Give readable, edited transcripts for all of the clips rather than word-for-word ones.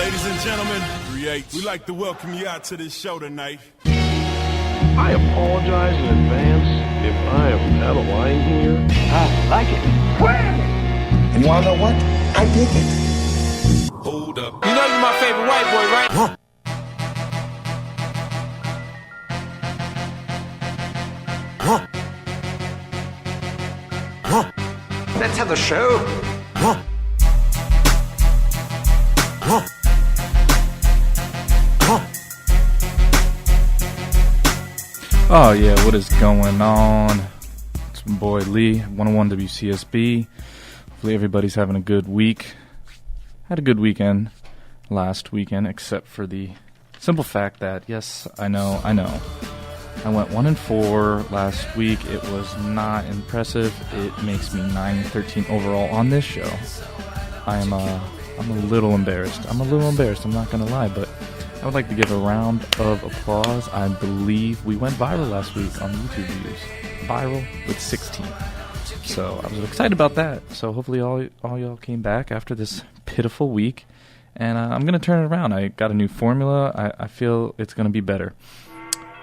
Ladies and gentlemen, we'd like to welcome you out to this show tonight. I apologize in advance if I am out of line here. I like it. And you wanna know what? I dig it. Hold up. You know you're my favorite white boy, right? Huh. Huh. Huh. Let's have a show. Huh. Huh. Huh. Oh yeah, what is going on? It's my boy Lee, 101 WCSB. Hopefully everybody's having a good week. Had a good weekend last weekend, except for the simple fact that, yes, I know. I went 1-4 last week. It was not impressive. It makes me 9-13 overall on this show. I'm a little embarrassed. I'm not gonna lie, but I would like to give a round of applause. I believe we went viral last week on YouTube views. Viral with 16. So I was excited about that. So hopefully all y'all came back after this pitiful week. And I'm going to turn it around. I got a new formula. I feel it's going to be better.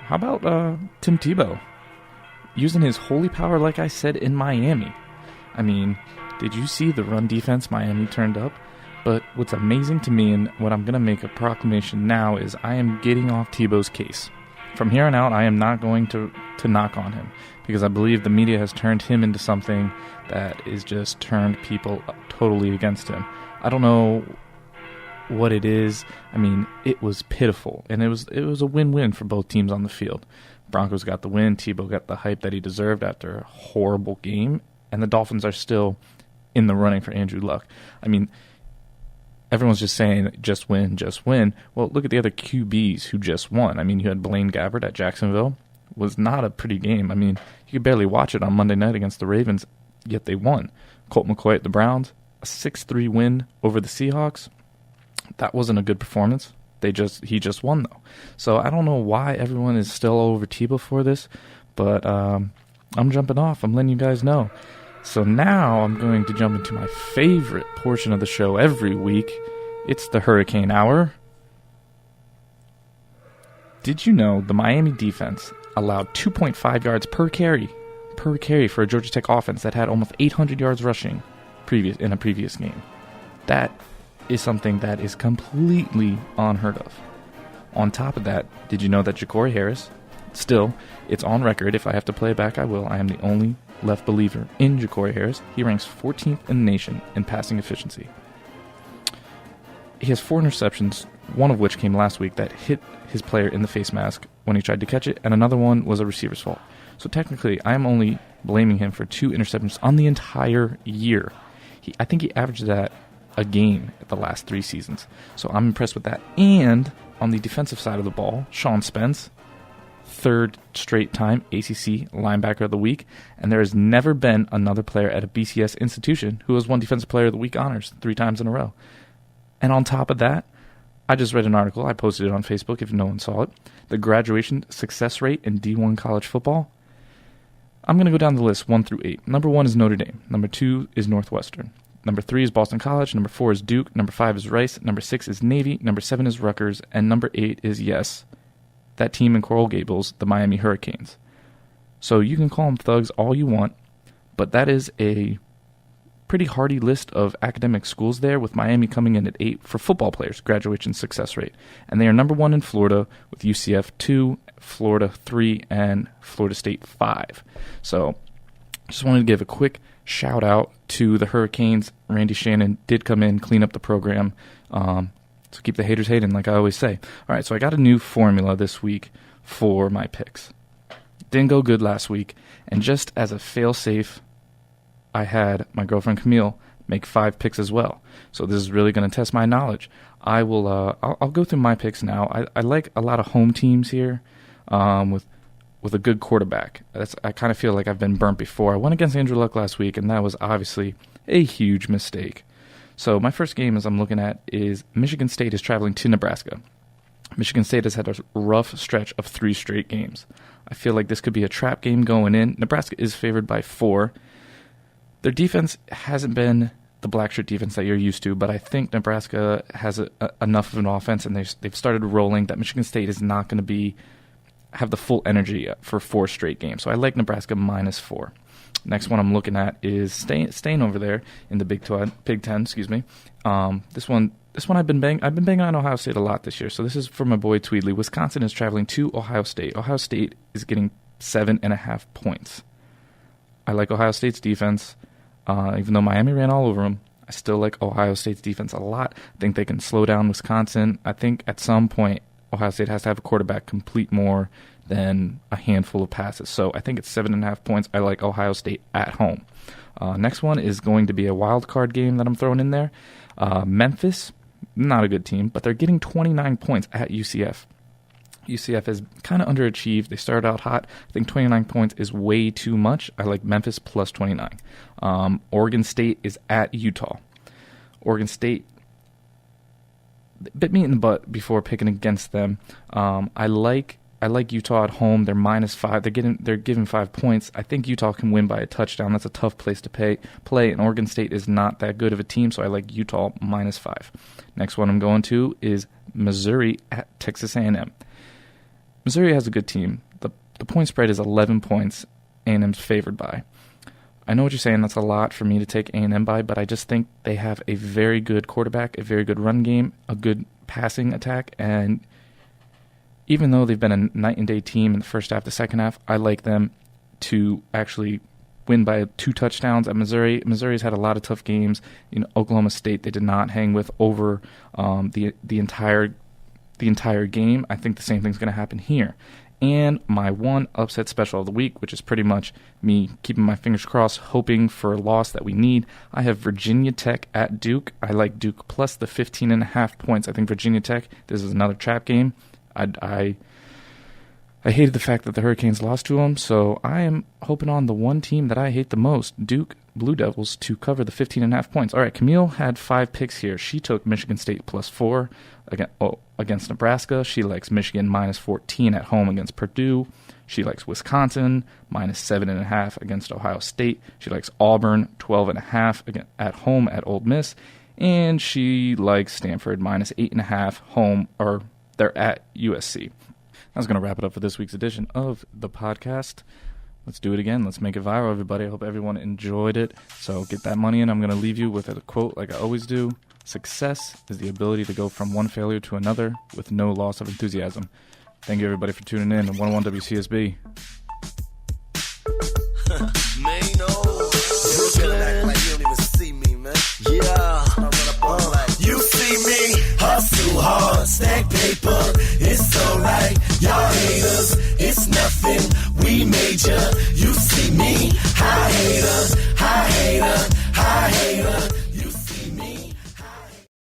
How about Tim Tebow? Using his holy power like I said in Miami. I mean, did you see the run defense Miami turned up? But what's amazing to me, and what I'm going to make a proclamation now, is I am getting off Tebow's case. From here on out, I am not going to knock on him, because I believe the media has turned him into something that is just turned people totally against him. I don't know what it is. I mean, it was pitiful, and it was a win-win for both teams on the field. Broncos got the win, Tebow got the hype that he deserved after a horrible game, and the Dolphins are still in the running for Andrew Luck. I mean, everyone's just saying, just win, just win. Well, look at the other QBs who just won. I mean, you had Blaine Gabbert at Jacksonville. Was not a pretty game. I mean, you could barely watch it on Monday night against the Ravens, yet they won. Colt McCoy at the Browns, a 6-3 win over the Seahawks. That wasn't a good performance. He just won, though. So I don't know why everyone is still over Tebow for this, but I'm jumping off. I'm letting you guys know. So now I'm going to jump into my favorite portion of the show every week. It's the Hurricane Hour. Did you know the Miami defense allowed 2.5 yards per carry for a Georgia Tech offense that had almost 800 yards rushing in a previous game? That is something that is completely unheard of. On top of that, did you know that Ja'Cory Harris, still, it's on record, if I have to play it back, I will. I am the only left believer in Ja'Cory Harris. He ranks 14th in the nation in passing efficiency. He has 4 interceptions, one of which came last week that hit his player in the face mask when he tried to catch it, and another one was a receiver's fault. So technically, I am only blaming him for 2 interceptions on the entire year. I think he averaged that a game at the last 3 seasons. So I'm impressed with that. And on the defensive side of the ball, Sean Spence, 3rd straight time ACC Linebacker of the Week, and there has never been another player at a BCS institution who has won Defensive Player of the Week honors 3 times in a row. And on top of that, I just read an article, I posted it on Facebook if no one saw it, the graduation success rate in D1 college football. I'm going to go down the list 1 through 8. Number 1 is Notre Dame. Number 2 is Northwestern. Number 3 is Boston College. Number 4 is Duke. Number 5 is Rice. Number 6 is Navy. Number 7 is Rutgers. And number 8 is, yes, that team in Coral Gables, the Miami Hurricanes. So you can call them thugs all you want, but that is a pretty hearty list of academic schools there, with Miami coming in at 8 for football players' graduation success rate. And they are number 1 in Florida, with UCF 2, Florida 3, and Florida State 5. So just wanted to give a quick shout out to the Hurricanes. Randy Shannon did come in, clean up the program. So keep the haters hating, like I always say. All right, so I got a new formula this week for my picks. Didn't go good last week, and just as a fail-safe, I had my girlfriend Camille make 5 picks as well. So this is really going to test my knowledge. I'll go through my picks now. I like a lot of home teams here, with a good quarterback. I kind of feel like I've been burnt before. I went against Andrew Luck last week, and that was obviously a huge mistake. So my first game, as I'm looking at, is Michigan State is traveling to Nebraska. Michigan State has had a rough stretch of 3 straight games. I feel like this could be a trap game going in. Nebraska is favored by 4. Their defense hasn't been the Blackshirt defense that you're used to, but I think Nebraska has enough of an offense, and they've started rolling that Michigan State is not going to have the full energy for 4 straight games. So I like Nebraska -4. Next one I'm looking at is staying over there in the Big Ten. Excuse me. This one I've been banging on Ohio State a lot this year. So this is for my boy Tweedley. Wisconsin is traveling to Ohio State. Ohio State is getting 7.5 points. I like Ohio State's defense. Even though Miami ran all over them, I still like Ohio State's defense a lot. I think they can slow down Wisconsin. I think at some point Ohio State has to have a quarterback complete more than a handful of passes. So I think it's 7.5 points. I like Ohio State at home. Next one is going to be a wild card game that I'm throwing in there. Memphis, not a good team, but they're getting 29 points at UCF. UCF has kind of underachieved. They started out hot. I think 29 points is way too much. I like Memphis plus 29. Oregon State is at Utah. Oregon State bit me in the butt before picking against them. I like Utah at home. They're -5. They're given 5 points. I think Utah can win by a touchdown. That's a tough place to play. And Oregon State is not that good of a team, so I like Utah -5. Next one I'm going to is Missouri at Texas A&M. Missouri has a good team. The point spread is 11 points. A&M's favored by. I know what you're saying. That's a lot for me to take A&M by, but I just think they have a very good quarterback, a very good run game, a good passing attack, and even though they've been a night and day team in the first half, the second half, I like them to actually win by 2 touchdowns at Missouri. Missouri's had a lot of tough games. Oklahoma State, they did not hang with over the entire game. I think the same thing's going to happen here. And my one upset special of the week, which is pretty much me keeping my fingers crossed, hoping for a loss that we need. I have Virginia Tech at Duke. I like Duke plus the 15.5 points. I think Virginia Tech, this is another trap game. I hated the fact that the Hurricanes lost to them, so I am hoping on the one team that I hate the most, Duke Blue Devils, to cover the 15.5 points. All right, Camille had 5 picks here. She took Michigan State +4 against Nebraska. She likes Michigan -14 at home against Purdue. She likes Wisconsin -7.5 against Ohio State. She likes Auburn 12.5 at home at Ole Miss. And she likes Stanford -8.5 home, or they're at USC. That's going to wrap it up for this week's edition of the podcast. Let's do it again. Let's make it viral, everybody. I hope everyone enjoyed it. So get that money in. I'm going to leave you with a quote like I always do. Success is the ability to go from one failure to another with no loss of enthusiasm. Thank you, everybody, for tuning in to 101 WCSB. You see me hustle hard, stack paper, it's alright. Y'all haters, it's nothing, we major. You see me, high hater,